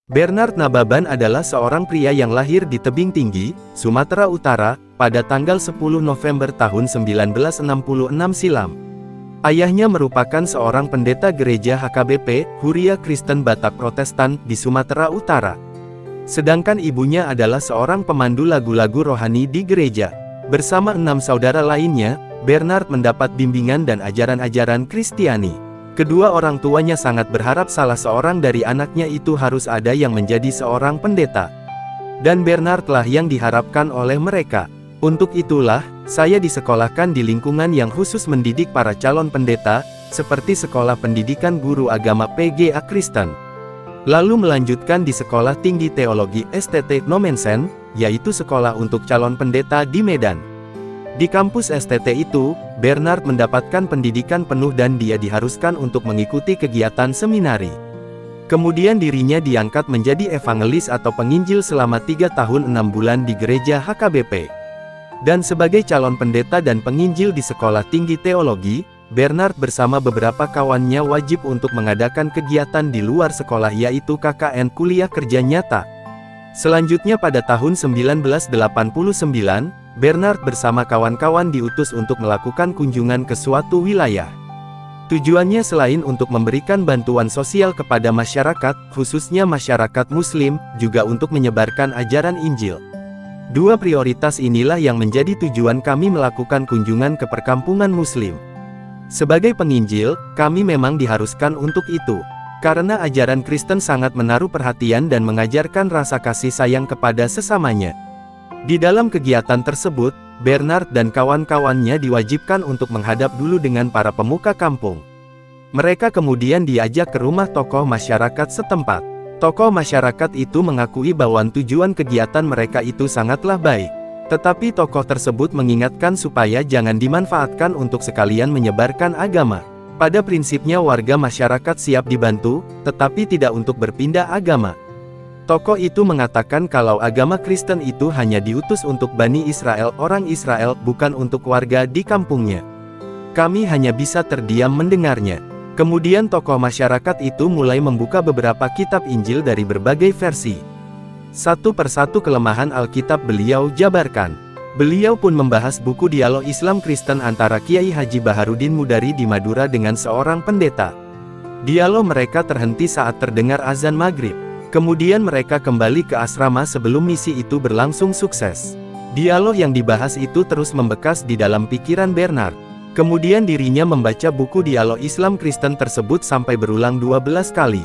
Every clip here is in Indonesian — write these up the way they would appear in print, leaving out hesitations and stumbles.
Bernard Nababan adalah seorang pria yang lahir di Tebing Tinggi, Sumatera Utara, pada tanggal 10 November tahun 1966 silam. Ayahnya merupakan seorang pendeta gereja HKBP, Huria Kristen Batak Protestan, di Sumatera Utara. Sedangkan ibunya adalah seorang pemandu lagu-lagu rohani di gereja. Bersama 6 saudara lainnya, Bernard mendapat bimbingan dan ajaran-ajaran Kristiani. Kedua orang tuanya sangat berharap salah seorang dari anaknya itu harus ada yang menjadi seorang pendeta. Dan Bernard lah yang diharapkan oleh mereka. Untuk itulah, saya disekolahkan di lingkungan yang khusus mendidik para calon pendeta, seperti Sekolah Pendidikan Guru Agama PGA Kristen. Lalu melanjutkan di Sekolah Tinggi Teologi STT Nomensen, yaitu sekolah untuk calon pendeta di Medan. Di kampus STT itu, Bernard mendapatkan pendidikan penuh dan dia diharuskan untuk mengikuti kegiatan seminari. Kemudian dirinya diangkat menjadi evangelis atau penginjil selama 3 tahun 6 bulan di gereja HKBP. Dan sebagai calon pendeta dan penginjil di Sekolah Tinggi Teologi, Bernard bersama beberapa kawannya wajib untuk mengadakan kegiatan di luar sekolah yaitu KKN Kuliah Kerja Nyata. Selanjutnya pada tahun 1989, Bernard bersama kawan-kawan diutus untuk melakukan kunjungan ke suatu wilayah. Tujuannya selain untuk memberikan bantuan sosial kepada masyarakat, khususnya masyarakat Muslim, juga untuk menyebarkan ajaran Injil. Dua prioritas inilah yang menjadi tujuan kami melakukan kunjungan ke perkampungan Muslim. Sebagai penginjil, kami memang diharuskan untuk itu. Karena ajaran Kristen sangat menaruh perhatian dan mengajarkan rasa kasih sayang kepada sesamanya. Di dalam kegiatan tersebut, Bernard dan kawan-kawannya diwajibkan untuk menghadap dulu dengan para pemuka kampung. Mereka kemudian diajak ke rumah tokoh masyarakat setempat. Tokoh masyarakat itu mengakui bahwa tujuan kegiatan mereka itu sangatlah baik. Tetapi tokoh tersebut mengingatkan supaya jangan dimanfaatkan untuk sekalian menyebarkan agama. Pada prinsipnya warga masyarakat siap dibantu, tetapi tidak untuk berpindah agama. Tokoh itu mengatakan kalau agama Kristen itu hanya diutus untuk Bani Israel, orang Israel, bukan untuk warga di kampungnya. Kami hanya bisa terdiam mendengarnya. Kemudian tokoh masyarakat itu mulai membuka beberapa kitab Injil dari berbagai versi. Satu persatu kelemahan Alkitab beliau jabarkan. Beliau pun membahas buku Dialog Islam Kristen antara Kiai Haji Baharudin Mudari di Madura dengan seorang pendeta. Dialog mereka terhenti saat terdengar azan maghrib. Kemudian mereka kembali ke asrama sebelum misi itu berlangsung sukses. Dialog yang dibahas itu terus membekas di dalam pikiran Bernard. Kemudian dirinya membaca buku Dialog Islam Kristen tersebut sampai berulang 12 kali.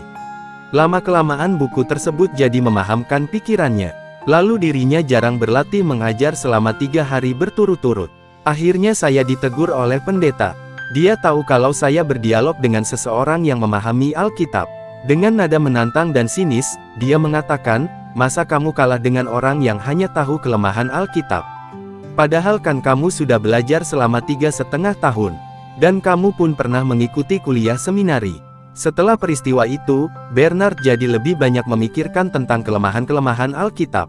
Lama-kelamaan buku tersebut jadi memahamkan pikirannya. Lalu dirinya jarang berlatih mengajar selama 3 hari berturut-turut. Akhirnya saya ditegur oleh pendeta. Dia tahu kalau saya berdialog dengan seseorang yang memahami Alkitab. Dengan nada menantang dan sinis, dia mengatakan, "Masa kamu kalah dengan orang yang hanya tahu kelemahan Alkitab? Padahal kan kamu sudah belajar selama 3,5 tahun. Dan kamu pun pernah mengikuti kuliah seminari." Setelah peristiwa itu, Bernard jadi lebih banyak memikirkan tentang kelemahan-kelemahan Alkitab.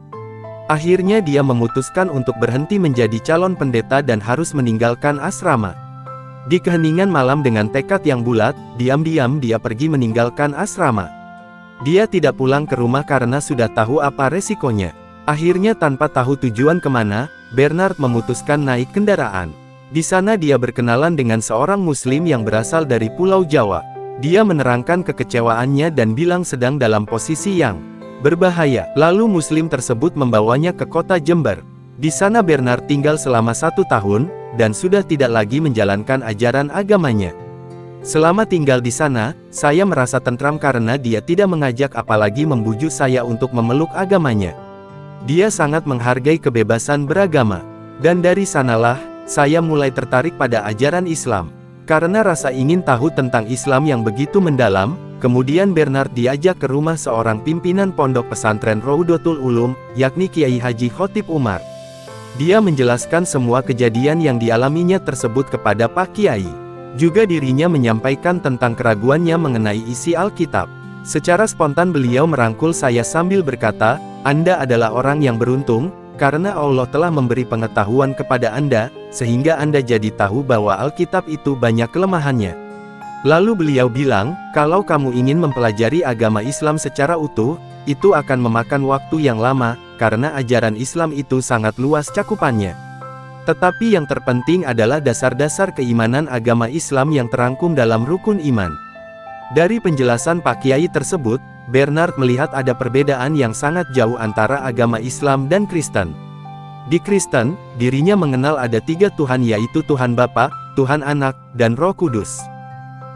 Akhirnya dia memutuskan untuk berhenti menjadi calon pendeta dan harus meninggalkan asrama. Di keheningan malam dengan tekad yang bulat, diam-diam dia pergi meninggalkan asrama. Dia tidak pulang ke rumah karena sudah tahu apa resikonya. Akhirnya tanpa tahu tujuan kemana, Bernard memutuskan naik kendaraan. Di sana dia berkenalan dengan seorang Muslim yang berasal dari Pulau Jawa. Dia menerangkan kekecewaannya dan bilang sedang dalam posisi yang berbahaya. Lalu Muslim tersebut membawanya ke kota Jember. Di sana Bernard tinggal selama 1 tahun, dan sudah tidak lagi menjalankan ajaran agamanya. Selama tinggal di sana, saya merasa tentram karena dia tidak mengajak apalagi membujuk saya untuk memeluk agamanya. Dia sangat menghargai kebebasan beragama. Dan dari sanalah, saya mulai tertarik pada ajaran Islam. Karena rasa ingin tahu tentang Islam yang begitu mendalam, kemudian Bernard diajak ke rumah seorang pimpinan pondok pesantren Raudatul Ulum, yakni Kiai Haji Khotib Umar. Dia menjelaskan semua kejadian yang dialaminya tersebut kepada Pak Kiai. Juga dirinya menyampaikan tentang keraguannya mengenai isi Alkitab. Secara spontan beliau merangkul saya sambil berkata, "Anda adalah orang yang beruntung, karena Allah telah memberi pengetahuan kepada Anda, sehingga Anda jadi tahu bahwa Alkitab itu banyak kelemahannya. Lalu beliau bilang, kalau kamu ingin mempelajari agama Islam secara utuh, itu akan memakan waktu yang lama, karena ajaran Islam itu sangat luas cakupannya. Tetapi yang terpenting adalah dasar-dasar keimanan agama Islam yang terangkum dalam rukun iman. Dari penjelasan Pak Kiai tersebut, Bernard melihat ada perbedaan yang sangat jauh antara agama Islam dan Kristen. Di Kristen, dirinya mengenal ada 3 Tuhan, yaitu Tuhan Bapa, Tuhan Anak, dan Roh Kudus.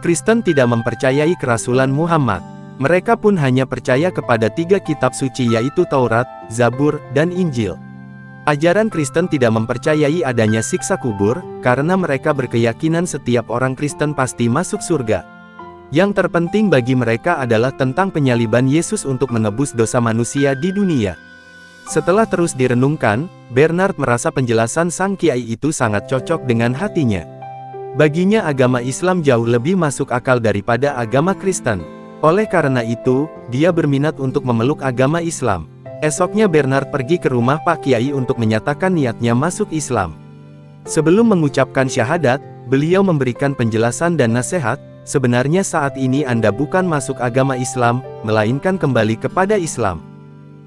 Kristen tidak mempercayai kerasulan Muhammad. Mereka pun hanya percaya kepada 3 kitab suci, yaitu Taurat, Zabur, dan Injil. Ajaran Kristen tidak mempercayai adanya siksa kubur, karena mereka berkeyakinan setiap orang Kristen pasti masuk surga. Yang terpenting bagi mereka adalah tentang penyaliban Yesus untuk menebus dosa manusia di dunia. Setelah terus direnungkan, Bernard merasa penjelasan sang kiai itu sangat cocok dengan hatinya. Baginya agama Islam jauh lebih masuk akal daripada agama Kristen. Oleh karena itu, dia berminat untuk memeluk agama Islam. Esoknya Bernard pergi ke rumah Pak Kiai untuk menyatakan niatnya masuk Islam. Sebelum mengucapkan syahadat, beliau memberikan penjelasan dan nasihat, sebenarnya saat ini Anda bukan masuk agama Islam, melainkan kembali kepada Islam.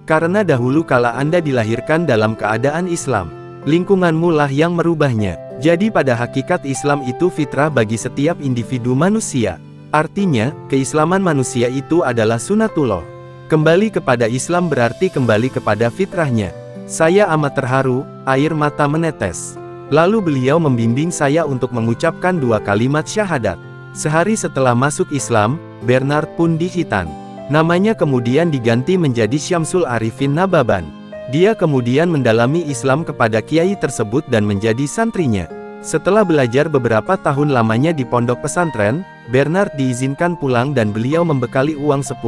Karena dahulu kala Anda dilahirkan dalam keadaan Islam, lingkunganmu lah yang merubahnya. Jadi pada hakikat Islam itu fitrah bagi setiap individu manusia. Artinya, keislaman manusia itu adalah sunatullah. Kembali kepada Islam berarti kembali kepada fitrahnya. Saya amat terharu, air mata menetes. Lalu beliau membimbing saya untuk mengucapkan 2 kalimat syahadat. Sehari setelah masuk Islam, Bernard pun dihitan. Namanya kemudian diganti menjadi Syamsul Arifin Nababan. Dia kemudian mendalami Islam kepada kiai tersebut dan menjadi santrinya. Setelah belajar beberapa tahun lamanya di pondok pesantren, Bernard diizinkan pulang dan beliau membekali uang 10.000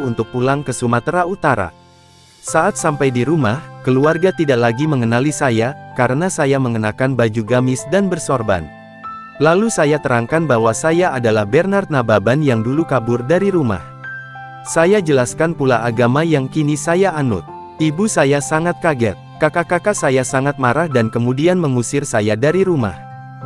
untuk pulang ke Sumatera Utara. Saat sampai di rumah, keluarga tidak lagi mengenali saya, karena saya mengenakan baju gamis dan bersorban. Lalu saya terangkan bahwa saya adalah Bernard Nababan yang dulu kabur dari rumah. Saya jelaskan pula agama yang kini saya anut. Ibu saya sangat kaget, kakak-kakak saya sangat marah dan kemudian mengusir saya dari rumah.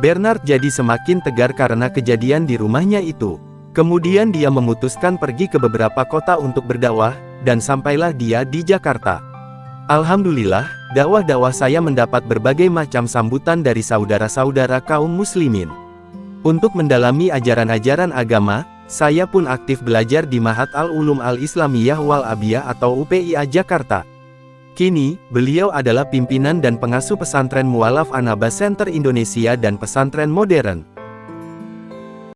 Bernard jadi semakin tegar karena kejadian di rumahnya itu. Kemudian dia memutuskan pergi ke beberapa kota untuk berdakwah, dan sampailah dia di Jakarta. Alhamdulillah, dakwah-dakwah saya mendapat berbagai macam sambutan dari saudara-saudara kaum muslimin. Untuk mendalami ajaran-ajaran agama, saya pun aktif belajar di Mahat Al-Ulum Al-Islamiyah Wal Abiyah atau UPIA Jakarta. Kini, beliau adalah pimpinan dan pengasuh pesantren Mualaf Anaba Center Indonesia dan pesantren modern.